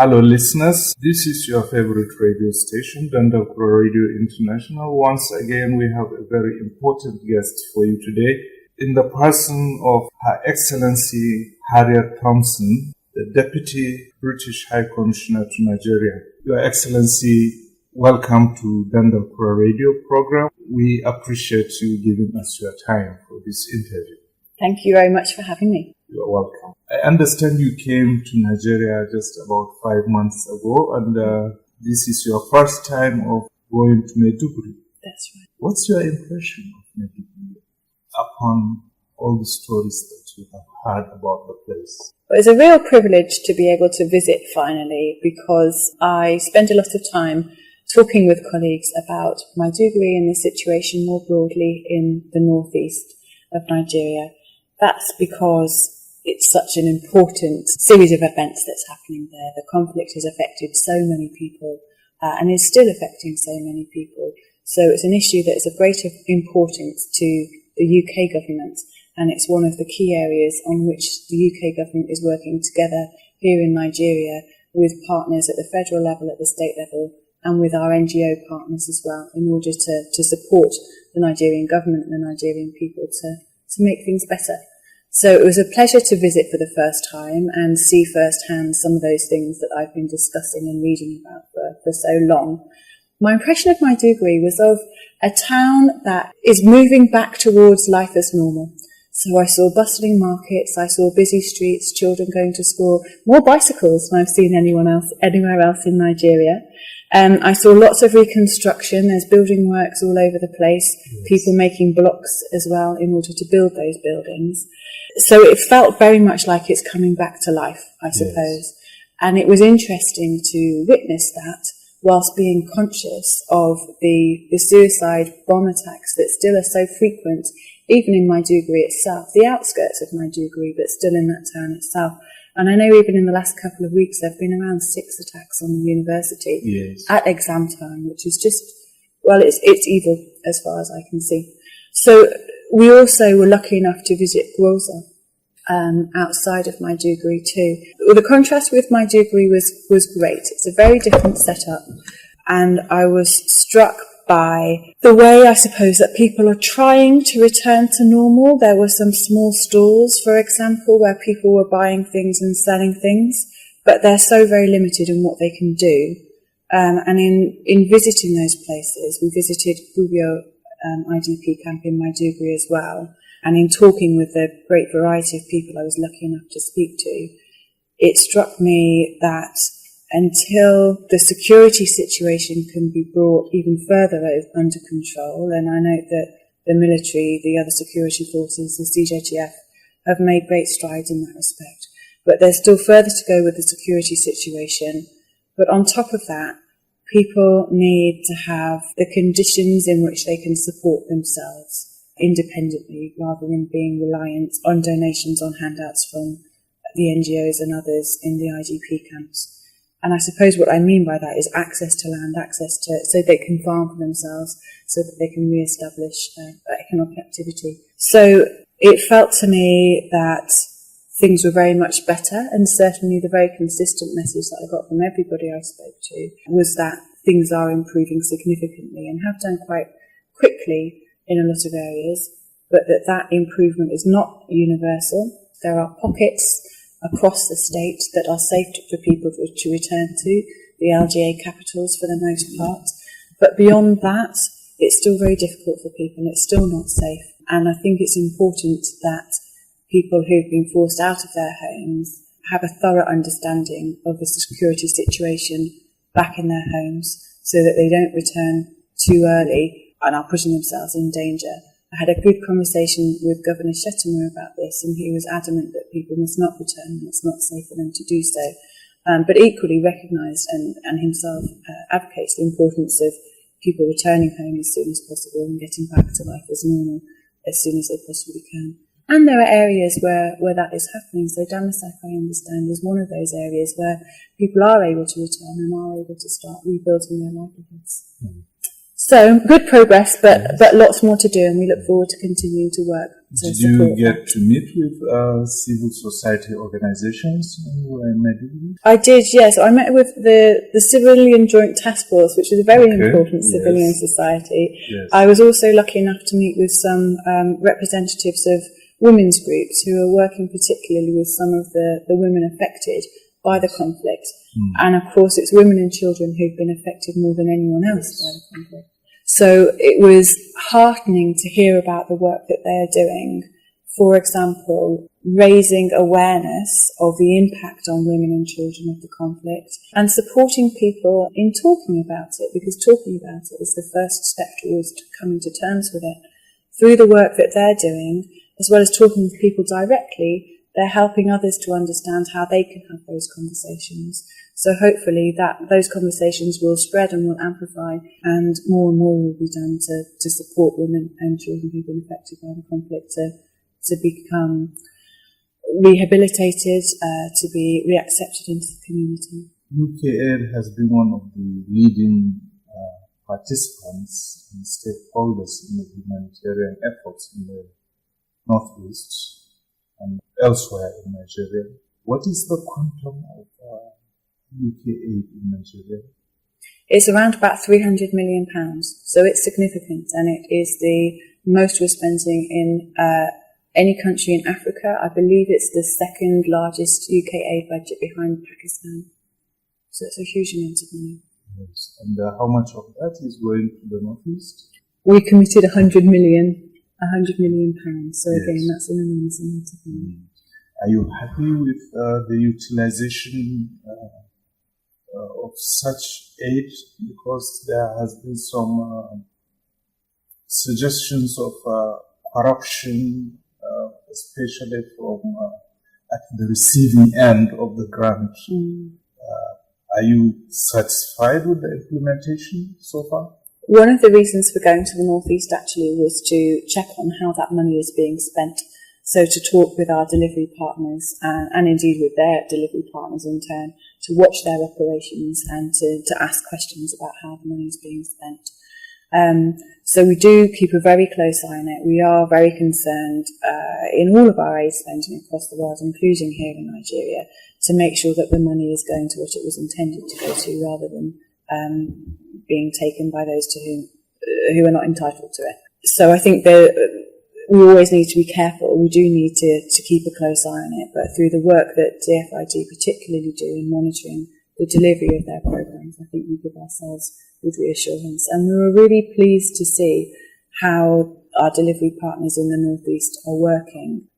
Hello listeners, this is your favorite radio station, Dandal Kura Radio International. Once again, we have a very important guest for you today in the person of Her Excellency Harriet Thompson, the Deputy British High Commissioner to Nigeria. Your Excellency, welcome to Dandal Kura Radio program. We appreciate you giving us your time for this interview. Thank you very much for having me. You are welcome. I understand you came to Nigeria just about 5 months ago, and this is your first time of going to Maiduguri. That's right. What's your impression of Maiduguri upon all the stories that you have heard about the place? Well, it's a real privilege to be able to visit finally, because I spent a lot of time talking with colleagues about Maiduguri and the situation more broadly in the northeast of Nigeria. That's because it's such an important series of events that's happening there. The conflict has affected so many people and is still affecting so many people. So it's an issue that is of great importance to the UK government, and it's one of the key areas on which the UK government is working together here in Nigeria with partners at the federal level, at the state level, and with our NGO partners as well, in order to support the Nigerian government and the Nigerian people to make things better. So it was a pleasure to visit for the first time and see firsthand some of those things that I've been discussing and reading about for so long. My impression of Maiduguri was of a town that is moving back towards life as normal. So I saw bustling markets, I saw busy streets, children going to school, more bicycles than I've seen anywhere else in Nigeria. I saw lots of reconstruction. There's building works all over the place, yes. People making blocks as well in order to build those buildings. So it felt very much like it's coming back to life, I suppose. Yes. And it was interesting to witness that whilst being conscious of the suicide bomb attacks that still are so frequent, even in Maiduguri itself, the outskirts of Maiduguri, but still in that town itself. And I know even in the last couple of weeks, there have been around 6 attacks on the university yes. at exam time, which is just, well, it's evil as far as I can see. So we also were lucky enough to visit Groza outside of Maiduguri too. Well, the contrast with Maiduguri was great. It's a very different setup, and I was struck by the way, I suppose, that people are trying to return to normal. There were some small stalls, for example, where people were buying things and selling things, but they're so very limited in what they can do. And in visiting those places, we visited Bubio IDP camp in Maiduguri as well, and in talking with the great variety of people I was lucky enough to speak to, it struck me that until the security situation can be brought even further under control, and I note that the military, the other security forces, the CJTF, have made great strides in that respect. But there's still further to go with the security situation. But on top of that, people need to have the conditions in which they can support themselves independently, rather than being reliant on donations, on handouts from the NGOs and others in the IDP camps. And I suppose what I mean by that is access to land, so they can farm for themselves, so that they can re-establish economic activity. So it felt to me that things were very much better, and certainly the very consistent message that I got from everybody I spoke to was that things are improving significantly and have done quite quickly in a lot of areas, but that improvement is not universal. There are pockets across the state that are safe for people to return to, the LGA capitals for the most part. But beyond that, it's still very difficult for people, it's still not safe. And I think it's important that people who've been forced out of their homes have a thorough understanding of the security situation back in their homes, so that they don't return too early and are putting themselves in danger. I had a good conversation with Governor Shettimer about this, and he was adamant that people must not return and it's not safe for them to do so. But equally recognised and himself advocates the importance of people returning home as soon as possible and getting back to life as normal as soon as they possibly can. And there are areas where that is happening. So Damasak, I understand, is one of those areas where people are able to return and are able to start rebuilding their livelihoods. So good progress, but lots more to do, and we look forward to continuing to work to Did support you get to meet with civil society organizations when you were in Maiduguri? I did, yes. I met with the Civilian Joint Task Force, which is a very important civilian society. Yes. I was also lucky enough to meet with some representatives of women's groups who are working particularly with some of the women affected by the conflict. And of course, it's women and children who've been affected more than anyone else by the conflict. So it was heartening to hear about the work that they are doing. For example, raising awareness of the impact on women and children of the conflict and supporting people in talking about it, because talking about it is the first step towards coming to terms with it. Through the work that they're doing, as well as talking with people directly, they're helping others to understand how they can have those conversations. So hopefully those conversations will spread and will amplify, and more will be done to support women and children who've been affected by the conflict to become rehabilitated, to be reaccepted into the community. UKAID has been one of the leading participants and stakeholders in the humanitarian efforts in the Northeast and elsewhere in Nigeria. What is the quantum of UKAID in Nigeria? It's around about £300 million, so it's significant, and it is the most we're spending in any country in Africa. I believe it's the second largest UKAID budget behind Pakistan. So it's a huge amount of money. Yes. And how much of that is going to the Northeast? We committed £100 million. So again, that's an enormous amount of money. Are you happy with the utilization of such aid? Because there has been some suggestions of corruption, especially from at the receiving end of the grant. Are you satisfied with the implementation so far? One of the reasons for going to the Northeast actually was to check on how that money is being spent. So to talk with our delivery partners and indeed with their delivery partners in turn, to watch their operations and to ask questions about how the money is being spent. So we do keep a very close eye on it. We are very concerned in all of our aid spending across the world, including here in Nigeria, to make sure that the money is going to what it was intended to go to, rather than being taken by those who are not entitled to it. So I think that we always need to be careful. We do need to keep a close eye on it, but through the work that DFID particularly do in monitoring the delivery of their programs, I think we give ourselves good reassurance. And we were really pleased to see how our delivery partners in the Northeast are working.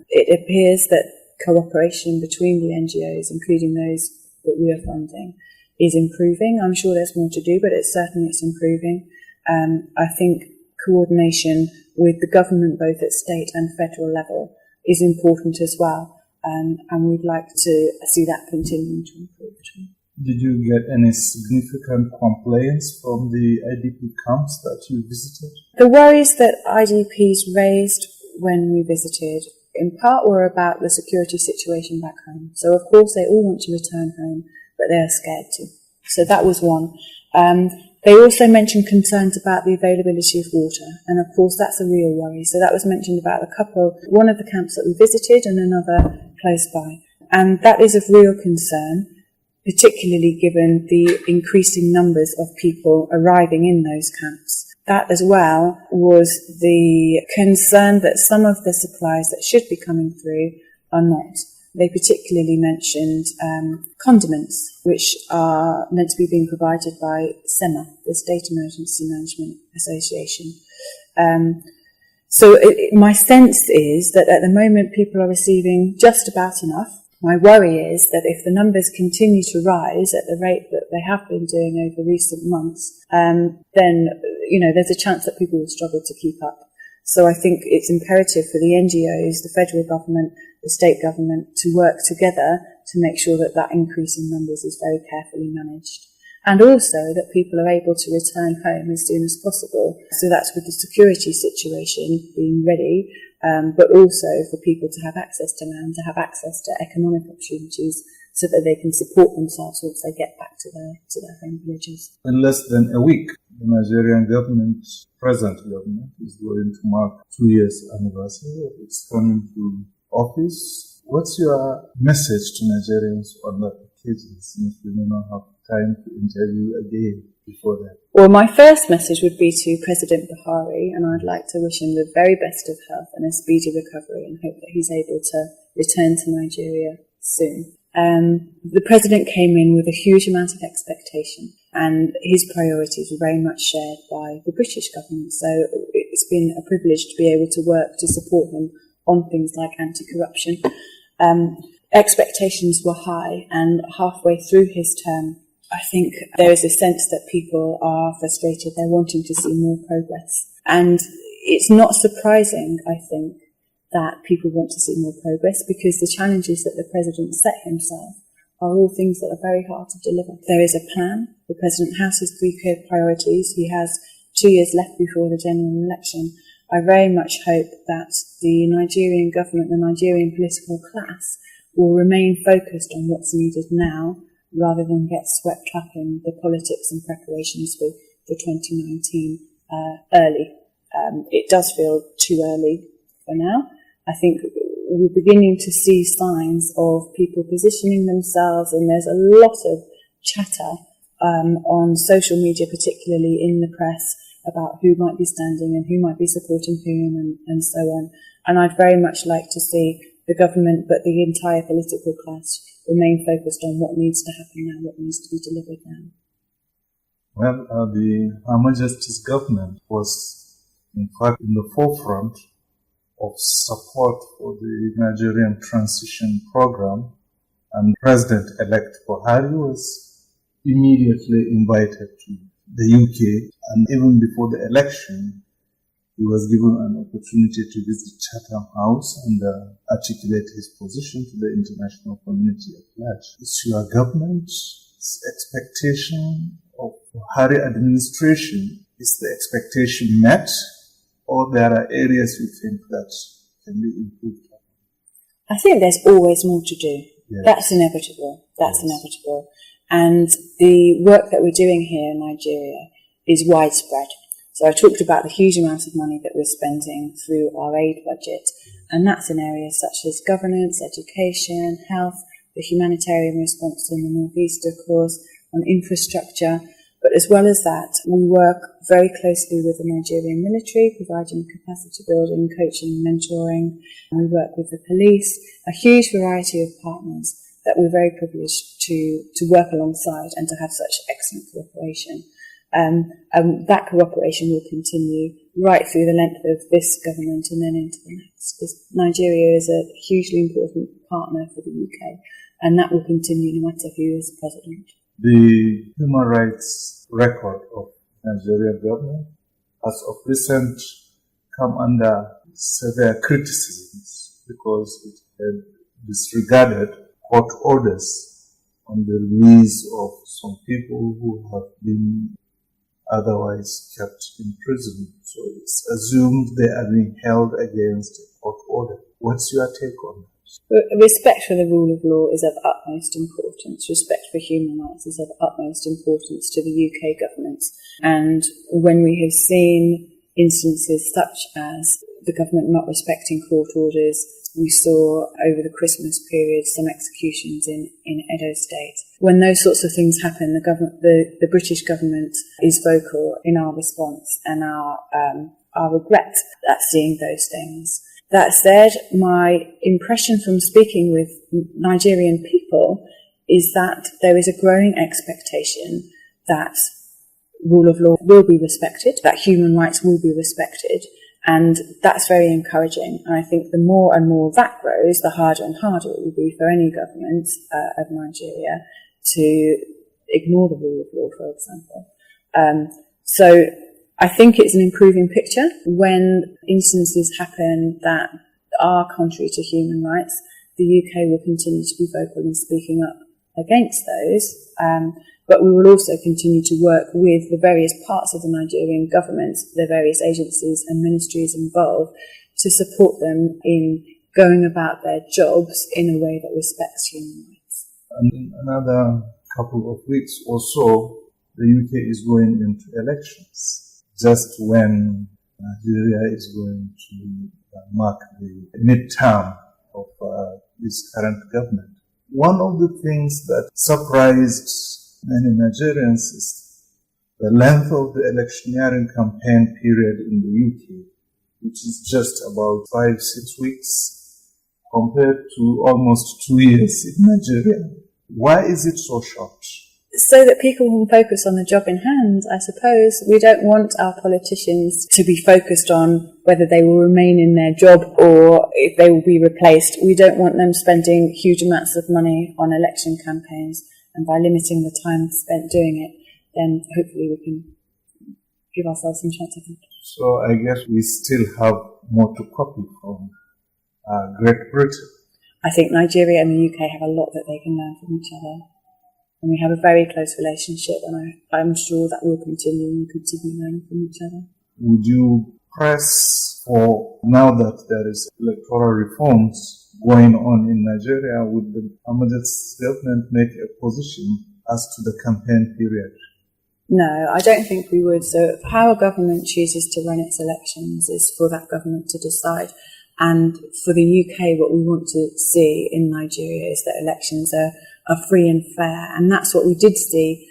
It appears that cooperation between the NGOs, including those that we are funding, is improving. I'm sure there's more to do, but it's improving. I think coordination with the government, both at state and federal level, is important as well. And we'd like to see that continuing to improve too. Did you get any significant complaints from the IDP camps that you visited? The worries that IDPs raised when we visited, in part, were about the security situation back home. So, of course, they all want to return home, but they are scared to. So that was one. They also mentioned concerns about the availability of water, and of course that's a real worry. So that was mentioned about one of the camps that we visited and another close by. And that is of real concern, particularly given the increasing numbers of people arriving in those camps. That as well was the concern that some of the supplies that should be coming through are not. They particularly mentioned condiments, which are meant to be being provided by SEMA, the State Emergency Management Association. So my sense is that at the moment people are receiving just about enough. My worry is that if the numbers continue to rise at the rate that they have been doing over recent months, then there's a chance that people will struggle to keep up. So I think it's imperative for the NGOs, the federal government, the state government to work together to make sure that that increase in numbers is very carefully managed. And also that people are able to return home as soon as possible. So that's with the security situation being ready, but also for people to have access to land, to have access to economic opportunities so that they can support themselves once they get back to their home villages. In less than a week, the Nigerian government, present government, is going to mark 2 years anniversary of its coming to office. What's your message to Nigerians on that occasion, since we may not have time to interview again before that? Well, my first message would be to President Buhari, and I'd like to wish him the very best of health and a speedy recovery, and hope that he's able to return to Nigeria soon. The President came in with a huge amount of expectation, and his priorities were very much shared by the British government, so it's been a privilege to be able to work to support him on things like anti-corruption. Expectations were high, and halfway through his term, I think there is a sense that people are frustrated. They're wanting to see more progress. And it's not surprising, I think, that people want to see more progress, because the challenges that the President set himself are all things that are very hard to deliver. There is a plan. The President has his 3 clear priorities. He has 2 years left before the general election. I very much hope that the Nigerian government, the Nigerian political class, will remain focused on what's needed now, rather than get swept up in the politics and preparations for 2019 early. It does feel too early for now. I think we're beginning to see signs of people positioning themselves, and there's a lot of chatter on social media, particularly in the press, about who might be standing and who might be supporting whom, and so on. And I'd very much like to see the government, but the entire political class, remain focused on what needs to happen now, what needs to be delivered now. Well, Her Majesty's government was, in fact, in the forefront of support for the Nigerian transition program, and President-elect Buhari was immediately invited to the UK, and even before the election, he was given an opportunity to visit Chatham House and articulate his position to the international community at large. Is your government's expectation of Buhari administration, is the expectation met, or there are areas you think that can be improved? I think there's always more to do. Yes. That's inevitable. Inevitable. And the work that we're doing here in Nigeria is widespread. So I talked about the huge amount of money that we're spending through our aid budget, and that's in areas such as governance, education, health, the humanitarian response in the Northeast, of course, on infrastructure. But as well as that, we work very closely with the Nigerian military, providing capacity building, coaching, mentoring. And we work with the police, a huge variety of partners that we're very privileged to work alongside and to have such excellent cooperation. That cooperation will continue right through the length of this government and then into the next, because Nigeria is a hugely important partner for the UK, and that will continue no matter who is president. The human rights record of Nigerian government has of recent come under severe criticisms because it had disregarded court orders on the release of some people who have been otherwise kept in prison. So it's assumed they are being held against a court order. What's your take on that? Respect for the rule of law is of utmost importance. Respect for human rights is of utmost importance to the UK government. And when we have seen instances such as the government not respecting court orders, we saw over the Christmas period some executions in Edo State. When those sorts of things happen, the British government is vocal in our response and our regret at seeing those things. That said, my impression from speaking with Nigerian people is that there is a growing expectation that rule of law will be respected, that human rights will be respected, and that's very encouraging. And I think the more and more that grows, the harder and harder it will be for any government of Nigeria to ignore the rule of law, for example. So I think it's an improving picture. When instances happen that are contrary to human rights, the UK will continue to be vocal in speaking up against those. But we will also continue to work with the various parts of the Nigerian government, the various agencies and ministries involved, to support them in going about their jobs in a way that respects human rights. And in another couple of weeks or so, the UK is going into elections, just when Nigeria is going to mark the midterm of this current government. One of the things that surprised many Nigerians is the length of the electioneering campaign period in the UK, which is just about 5-6 weeks, compared to almost 2 years in Nigeria. Why is it so short? So that people can focus on the job in hand, I suppose. We don't want our politicians to be focused on whether they will remain in their job or if they will be replaced. We don't want them spending huge amounts of money on election campaigns, and by limiting the time spent doing it, then hopefully we can give ourselves some chance of it. So I guess we still have more to copy from Great Britain. I think Nigeria and the UK have a lot that they can learn from each other. And we have a very close relationship, and I'm sure that will continue and continue learning from each other. Would you press for, now that there is electoral reforms going on in Nigeria, would the Ahmadiyya's government make a position as to the campaign period? No, I don't think we would. So how a government chooses to run its elections is for that government to decide. And for the UK, what we want to see in Nigeria is that elections are free and fair. And that's what we did see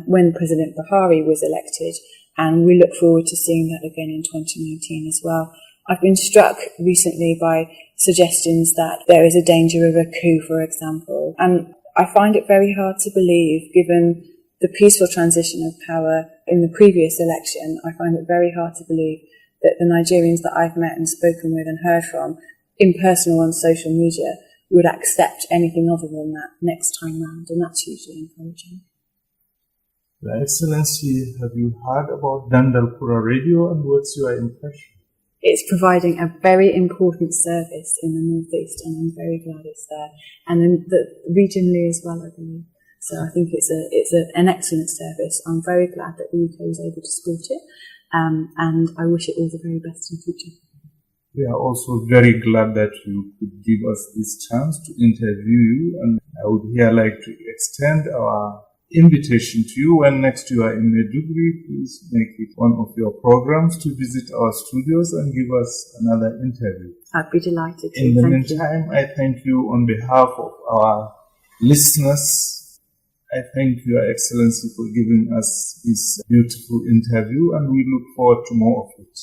when President Buhari was elected. And we look forward to seeing that again in 2019 as well. I've been struck recently by suggestions that there is a danger of a coup, for example. And I find it very hard to believe, given the peaceful transition of power in the previous election. I find it very hard to believe that the Nigerians that I've met and spoken with and heard from in person or on social media would accept anything other than that next time round, and that's hugely encouraging. Your Excellency, have you heard about Dandal Kura Radio, and what's your impression? It's providing a very important service in the Northeast, and I'm very glad it's there, and in regionally as well, I believe. So I think it's an excellent service. I'm very glad that the UK was able to support it, and I wish it all the very best in the future. We are also very glad that you could give us this chance to interview you, and I would here like to extend our invitation to you when next you are in Maiduguri. Please make it one of your programs to visit our studios and give us another interview. I'd be delighted to. In the meantime, I thank you on behalf of our listeners. I thank Your Excellency for giving us this beautiful interview, and we look forward to more of it.